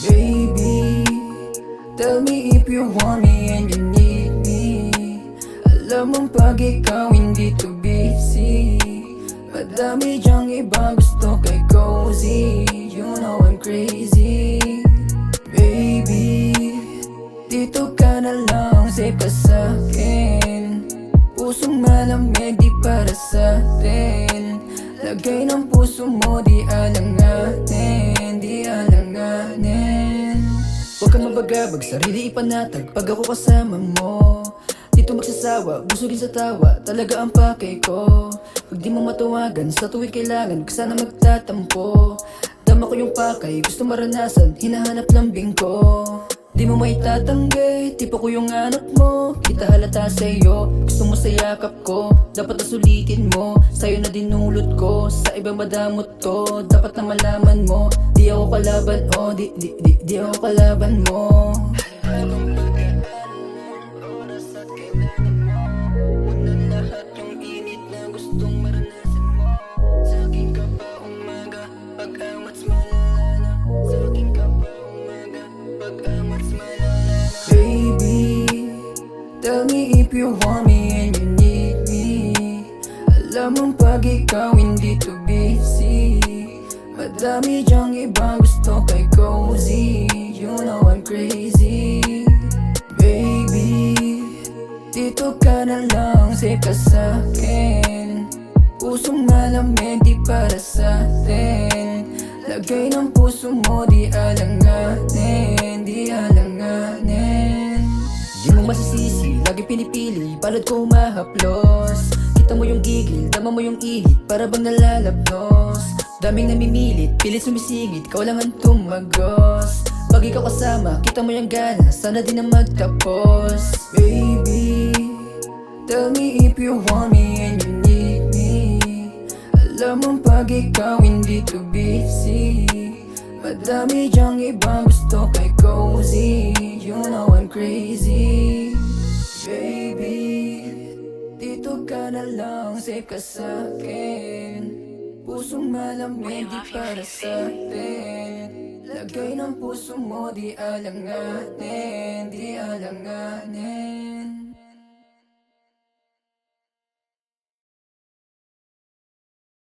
Baby, tell me if you want me and you need me. Alam mong pag ikaw hindi too busy, madami dyang ibang gusto kay cozy. You know I'm crazy. Baby, dito ka na lang, safe ka sa'kin. Pusong malamig di para sa'tin. Lagay ng puso mo di alanganin, di alanganin. Huwag kang mabagabag, sarili ipanatag pag ako kasama mo. Dito magsasawa, busugin sa tawa, talaga ang pakay ko. Pag di mo matawagan, sa tuwing kailangan ka sana magtatampo. Dama ko yung pakay, gusto maranasan, hinahanap lambing ko. Di mo maitatanggi, tipo ko yung anak mo. Kita halata sa'yo, gusto mo sa yakap ko. Dapat na sulitin mo, sa'yo na dinulot ko. Sa ibang madamot to, dapat na malaman mo. Di ako kalaban, oh, di ako kalaban mo. Habang pagkaan mo, oras at kailangan mo. Una lahat yung init na gustong maranasan mo. Sa akin ka pa umaga, pag-amats malala na. Sa akin ka pa umaga, pag-amats malala na. Baby, tell me if you want me and you need me. Alam mong pag ikaw hindi too busy, madami dyang ibang gusto kay cozy. You know I'm crazy. Baby, dito ka na lang, safe ka sa'kin. Pusong malamig di para sa'tin. Lagay ng puso mo di alanganin, di alanganin. Di mo masisisi, lagi pinipili, palad ko humahaplos. Kita mo yung gigil, dama mo yung ihip, para bang nalalabnos. Daming namimilit, pilit sumisingit, ikaw lang ang tumagos. Pag ikaw kasama, kita mo yung gana, sana din na magtapos. Baby, tell me if you want me and you need me. Alam mong pag ikaw hindi too busy, madami dyang ibang gusto kay cozy. You know I'm crazy. Baby, dito ka na lang, safe ka sa'kin. Pusong malamig di para sa'tin. Lagay ng puso mo di alanganin, di alanganin.